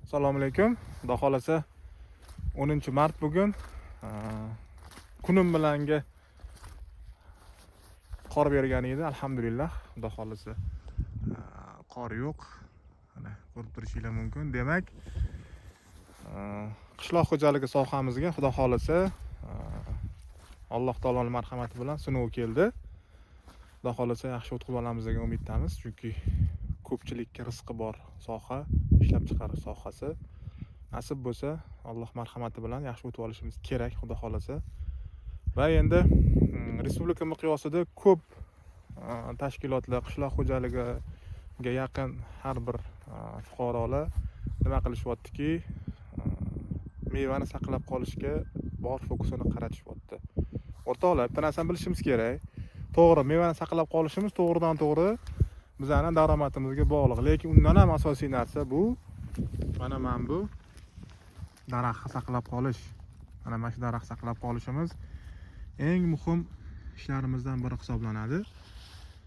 Assalomu alaykum. Xudo xolasa 10-mart bugun. Kunim bilanga qor bergan edi, alhamdulillah. Xudo xolasa qor yo'q. Mana ko'rib turishingiz mumkin. Demak, qishloq xo'jaligi sohamizga xudo xolasa Alloh taoloning marhamati bilan sinov keldi. Xudo xolasa yaxshi o'tib olamiz degan umiddamiz, chunki ko'pchilikka rizqi bor soha, ishlab chiqarish sohasi. Nasib bo'lsa, Alloh marhamati bilan yaxshi o'tib olishimiz kerak, xudo xolasa. Va endi respublika miqyosida ko'p tashkilotlar, qishloq xo'jaligiga yaqin har bir fuqarolar nima qilishyaptiki, mevani saqlab qolishga bor fokusini qaratishyapti. O'rtoqlar, bitta narsani bilishimiz kerak. To'g'ri, mevani saqlab qolishimiz to'g'ridan-to'g'ri bizning daromadimizga bog'liq, lekin undan ham asosiy narsa bu mana bu daraxtni saqlab qolish. Mana shu daraxt saqlab qolishimiz eng muhim ishlarimizdan biri hisoblanadi.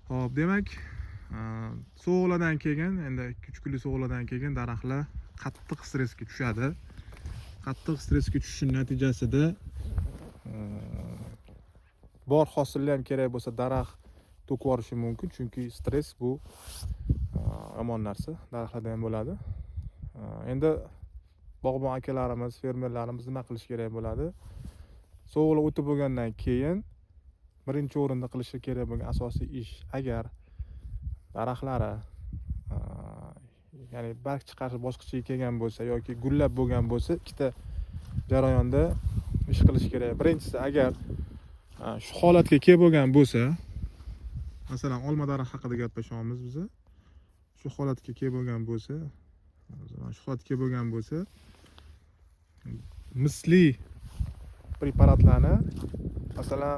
Xo'p, demak, sovuqlardan keyin, endi 2-3 kunlik sovuqlardan keyin daraxtlar qattiq stressga tushadi. Qattiq stressga tushish natijasida bor hosillar ham kerak bo'lsa daraxt to'kib yuborishi mumkin, chunki stress bu yomon narsa, daraxtlarda ham bo'ladi. Endi bog'bon akalarimiz, fermerlarimiz nima qilish kerak bo'ladi? Sovuqlar o'tib bo'lgandan keyin birinchi o'rinda qilishi kerak bo'lgan asosiy ish, agar daraxtlari ya'ni barg chiqarish bosqichiga kelgan bo'lsa yoki gullab bo'lgan bo'lsa, ikkita jarayonda ish qilish kerak. Birinchisi, agar shu holatga kelib bo'lgan bo'lsa, masalan, olma daraxt haqida gaplashamiz biz. Shu holatga kelib bo'lgan bo'lsa, misli preparatlarni, masalan,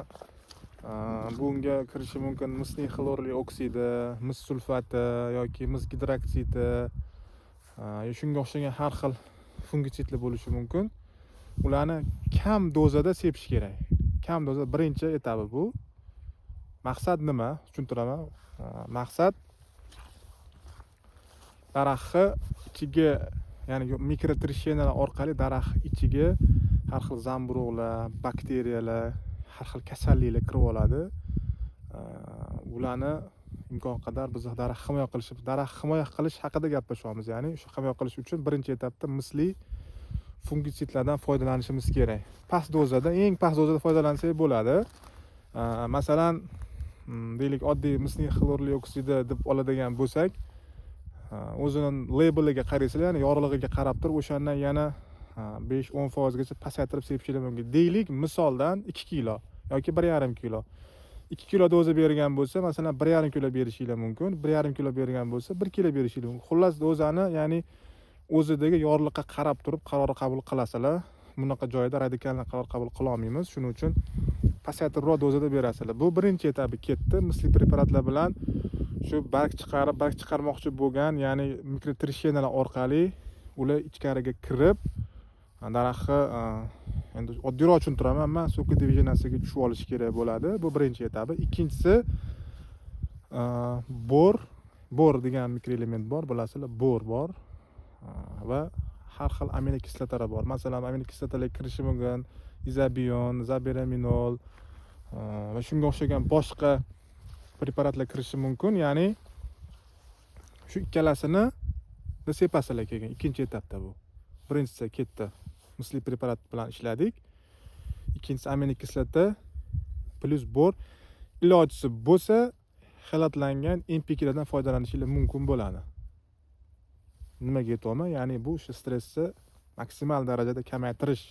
bunga kirishi mumkin misli xlorli oksidi, mis sulfati yoki mis gidroksidi, shunga o'xshagan har xil fungitsidlar bo'lishi mumkin. Ularni kam dozada sepish kerak. Kam doza birinchi etabi bu. Maqsad nima? Tushuntiraman. Maqsad daraxtni ichiga, ya'ni mikrotrishinalar orqali daraxt ichiga har xil zamburug'lar, bakteriyalar, har xil kasalliklar kirib oladi. Ularni imkon qadar biz daraxt himoya qilish haqida gaplashamiz. Ya'ni shu himoya qilish uchun birinchi etapda misli fungitsidlardan foydalanishimiz kerak. Past dozada, eng past dozada foydalansak bo'ladi. Masalan, deylik, oddiy misli xlorli oksidi deb oladigan bo'lsak, o'zining labeliga qaraysizlar, ya'ni yorlig'iga qarab turib, o'shandan yana 5-10% gacha pasaytirib sepishingiz mumkin. Deylik, misoldan 2 kilo yoki 1,5 kilo. 2 kilo doza bergan bo'lsa, masalan, 1,5 kilo berishingiz mumkin. 1,5 kilo bergan bo'lsa, 1 kilo berishingiz mumkin. Xullas, dozani, ya'ni o'zidagi yorliqqa qarab turib qaror qabul qilasizlar. Bunaqa joyda radikalni qaror qabul qila olmaymiz. Shuning uchun pasaytiribroq dozada berasizlar. Bu birinchi etabi ketdi. Misli preparatlar bilan shu barg chiqarmoqchi bo'lgan, ya'ni mikrotrishinalar orqali ular ichkariga kirib, daraxtni endi oddiyroq tushuntiraman, men so'ki divizionasiga tushib olish kerak bo'ladi. Bu birinchi etabi. Ikkinchisi, bor degan mikroelement bor, bilasizlar, bor bor. Va har xil aminokislotalar bor. Masalan, aminokislotalar kirishi mumkin izobion, zaberaminol va shunga o'xshagan boshqa preparatlar kirishi mumkin. Ya'ni shu ikkalasini sepasizlar keyin ikkinchi etapda bu. Birinchisi ketdi, misli preparat bilan ishladik. Ikkinchisi aminokislota plus bor. Ilojisi bo'lsa, xelatlangan NPKlardan foydalanishingiz mumkin bo'ladi. Nimaga aytyapman? Ya'ni bu stressni maksimal darajada kamaytirish,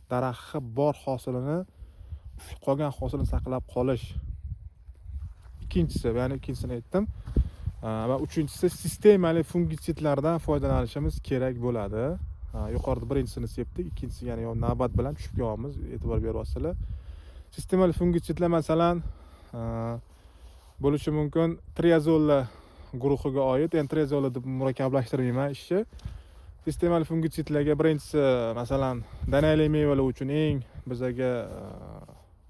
daraxtga bor hosilini, qolgan hosilni saqlab qolish. Ikkinchisini aytdim. Va uchinchisi, sistemali fungitsidlardan foydalanishimiz kerak bo'ladi. Yuqorida birinchisini sepdik, ikkinchisi yana navbat bilan tushib qolyapmiz, e'tibor beryapsizlar. Sistemali fungitsidlar, masalan, bo'lishi mumkin triazollar guruhiga oid. Endi triazollar deb murakkablashtirmayman ishni. Sistemali fungitsidlarga birinchisi, masalan, danali mevalar uchun eng bizga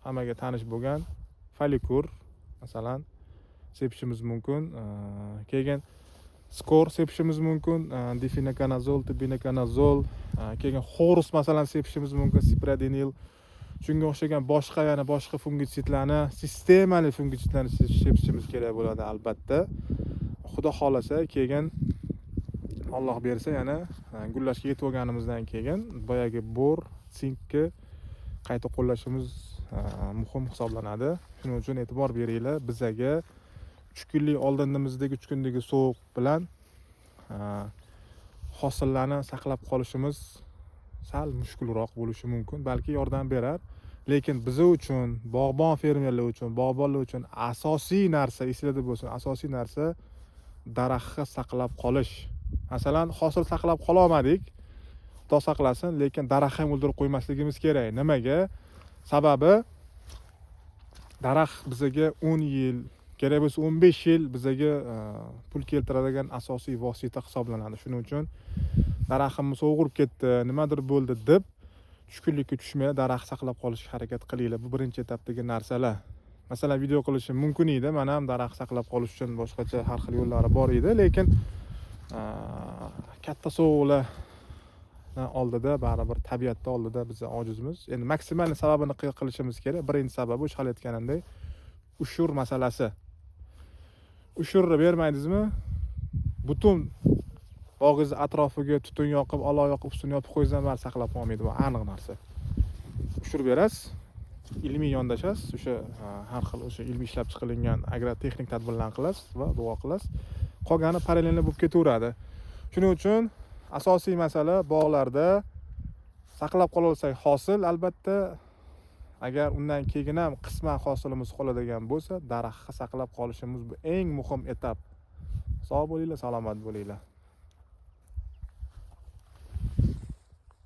hammaga tanish bo'lgan Folikur, masalan, sepishimiz mumkin. Keyin skor sepishimiz mumkin, difenokonazol, tibinokonazol, keyin xorus masalan sepishimiz mumkin, sipradinil, shunga o'xshagan boshqa fungitsidlarni, sistemali fungitsidlarni sepishimiz kerak bo'ladi albatta. Xudo xolasa keyin Alloh bersa yana gullashga yetib olganimizdan keyin boyagi bor, sinkni qayta qo'llashimiz muhim hisoblanadi. Shuning uchun e'tibor beringlar. Bizaga 3 kunlik oldinimizdagi 3 kundagi sovuq bilan hosillarni saqlab qolishimiz sal mushkulroq bo'lishi mumkin, balki yordam berar. Lekin biz uchun, bog'bon fermerlar uchun, bog'bonlar uchun asosiy narsa, esingizda bo'lsin, asosiy narsa daraxtni saqlab qolish. Masalan, hosil saqlab qola olmadik, Xudo saqlasin, lekin daraxt ham o'ldirib qo'ymasligimiz kerak. Nimaga? Sababi daraxt bizaga 10 yil, kerak bo'lsa 15 yil bizaga pul keltiradigan asosiy vosita hisoblanadi. Shuning uchun daraxtimiz o'g'rib ketdi, nimadir bo'ldi deb tushkunlikka tushmay daraxt saqlab qolishga harakat qilinglar. Bu birinchi etapdagi narsalar. Masalan, video qilishim mumkin edi. Men ham daraxt saqlab qolish uchun boshqacha har xil yo'llari bor edi, lekin katta sovuqlar oldida, baribir tabiatda oldida biz ojizmiz. Endi maksimalni sababini qilishimiz kerak. Birinchi sababi o'sha hal etganimdek ushur masalasi. Ushurni bermaydingizmi? Butun bog'ingiz atrofiga tutun yoqib, olov yoqib, ustini yopib qo'ysangiz ham saqlab qolmaydi. Bu aniq narsa. Ushur berasiz, ilmiy yondashasiz, o'sha har xil o'sha ilmiy ishlab chiqarilgan agrotexnik tadbirlarni qilasiz va duo qilasiz. Qolgani parallelni bo'lib ketaveradi. Shuning uchun asosiy masala bog'larda saqlab qola olsak hosil, albatta agar undan keyin ham qisman hosilimiz qoladigan bo'lsa, daraxtni saqlab qolishimiz bu eng muhim etap. Sog' bo'linglar, salomat bo'linglar.